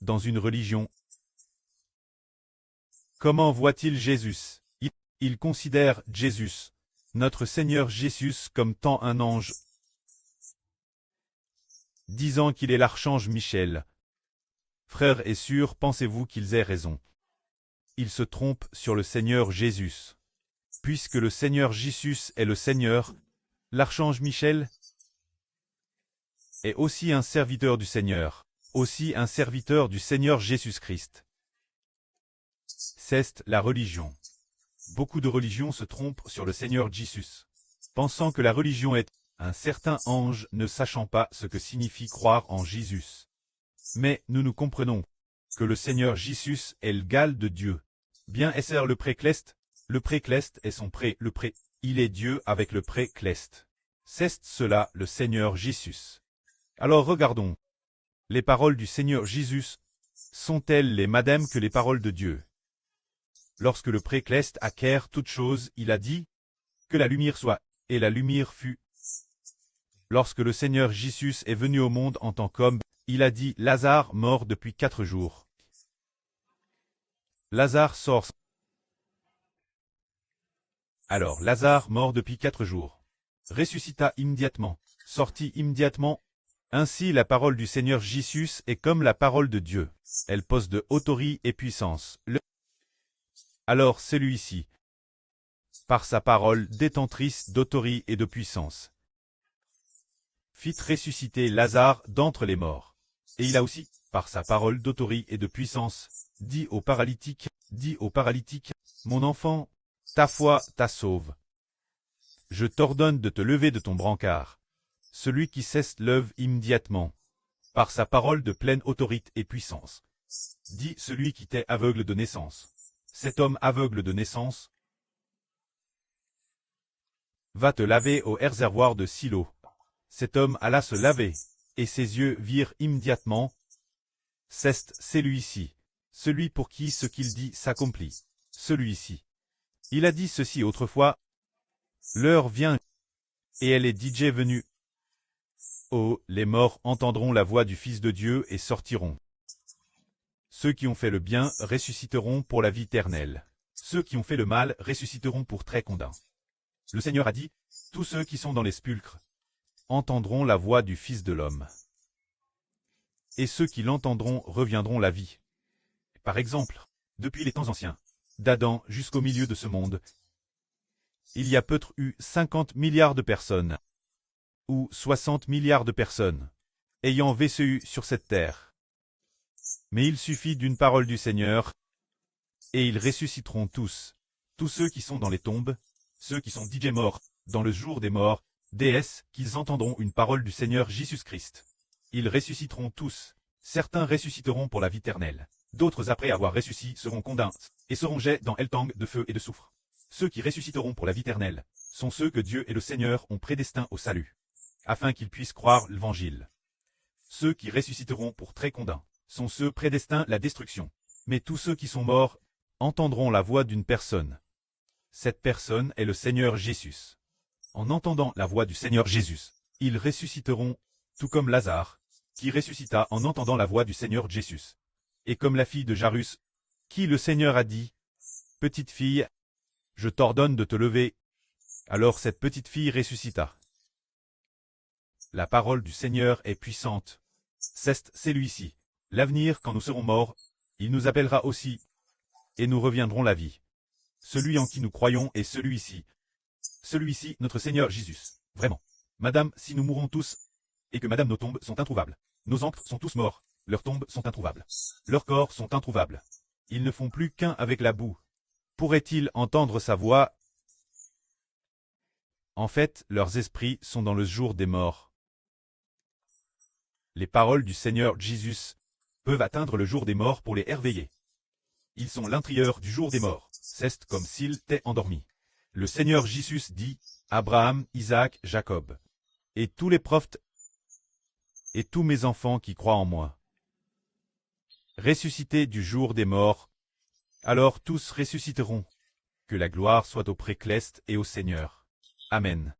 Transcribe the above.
dans une religion. Comment voit-il Jésus? Il considère Jésus, notre Seigneur Jésus, comme tant un ange, disant qu'il est l'archange Michel. Frères et sœurs, pensez-vous qu'ils aient raison? Ils se trompent sur le Seigneur Jésus. Puisque le Seigneur Jésus est le Seigneur, l'archange Michel est aussi un serviteur du Seigneur, aussi un serviteur du Seigneur Jésus-Christ. C'est la religion. Beaucoup de religions se trompent sur le Seigneur Jésus, pensant que la religion est un certain ange ne sachant pas ce que signifie croire en Jésus. Mais nous comprenons que le Seigneur Jésus est le gal de Dieu. Bien est-ce le précleste? Le précleste est son pré, il est Dieu avec le précleste. C'est cela le Seigneur Jésus. Alors regardons. Les paroles du Seigneur Jésus sont-elles les mêmes que les paroles de Dieu? Lorsque le précleste acquiert toute chose, il a dit que la lumière soit, et la lumière fut. Lorsque le Seigneur Jésus est venu au monde en tant qu'homme, il a dit Lazare mort depuis 4 jours. Lazare sort. Alors Lazare mort depuis 4 jours ressuscita immédiatement, sortit immédiatement. Ainsi la parole du Seigneur Jésus est comme la parole de Dieu. Elle pose de autorité et puissance. Alors celui-ci, par sa parole détentrice d'autorité et de puissance, fit ressusciter Lazare d'entre les morts. Et il a aussi, par sa parole d'autorité et de puissance, dit au paralytique, mon enfant, ta foi t'a sauve. Je t'ordonne de te lever de ton brancard. Celui qui cesse lève immédiatement, par sa parole de pleine autorité et puissance. Dit celui qui était aveugle de naissance. Cet homme aveugle de naissance va te laver au réservoir de Silo. Cet homme alla se laver, et ses yeux virent immédiatement. C'est celui-ci, celui pour qui ce qu'il dit s'accomplit. Celui-ci. Il a dit ceci autrefois. L'heure vient, et elle est déjà venue. Oh, les morts entendront la voix du Fils de Dieu et sortiront. Ceux qui ont fait le bien ressusciteront pour la vie éternelle. Ceux qui ont fait le mal ressusciteront pour très condamn. Le Seigneur a dit, tous ceux qui sont dans les sépulcres entendront la voix du Fils de l'homme. Et ceux qui l'entendront reviendront la vie. Par exemple, depuis les temps anciens, d'Adam jusqu'au milieu de ce monde, il y a peut-être eu 50 milliards de personnes, ou 60 milliards de personnes, ayant vécu sur cette terre. Mais il suffit d'une parole du Seigneur, et ils ressusciteront tous ceux qui sont dans les tombes, ceux qui sont déjà morts, dans le jour des morts, déesses, qu'ils entendront une parole du Seigneur Jésus-Christ. Ils ressusciteront tous, certains ressusciteront pour la vie éternelle, d'autres après avoir ressuscité seront condamnés, et seront jetés dans Eltang de feu et de soufre. Ceux qui ressusciteront pour la vie éternelle sont ceux que Dieu et le Seigneur ont prédestinés au salut, afin qu'ils puissent croire l'Évangile. Ceux qui ressusciteront pour très condamnés sont ceux prédestinés à la destruction. Mais tous ceux qui sont morts entendront la voix d'une personne. Cette personne est le Seigneur Jésus. En entendant la voix du Seigneur Jésus, ils ressusciteront, tout comme Lazare, qui ressuscita en entendant la voix du Seigneur Jésus. Et comme la fille de Jairus, qui le Seigneur a dit, « Petite fille, je t'ordonne de te lever. » Alors cette petite fille ressuscita. La parole du Seigneur est puissante. C'est celui-ci. L'avenir, quand nous serons morts, il nous appellera aussi, et nous reviendrons la vie. Celui en qui nous croyons est celui-ci. Celui-ci, notre Seigneur Jésus. Vraiment. Madame, si nous mourons tous, et que madame nos tombes sont introuvables. Nos ancres sont tous morts, leurs tombes sont introuvables. Leurs corps sont introuvables. Ils ne font plus qu'un avec la boue. Pourraient-ils entendre sa voix? En fait, leurs esprits sont dans le jour des morts. Les paroles du Seigneur Jésus peuvent atteindre le jour des morts pour les réveiller. Ils sont l'intérieur du jour des morts. C'est comme s'ils étaient endormis. Le Seigneur Jésus dit, Abraham, Isaac, Jacob, et tous les prophètes, et tous mes enfants qui croient en moi, ressuscités du jour des morts, alors tous ressusciteront. Que la gloire soit au précleste et au Seigneur. Amen.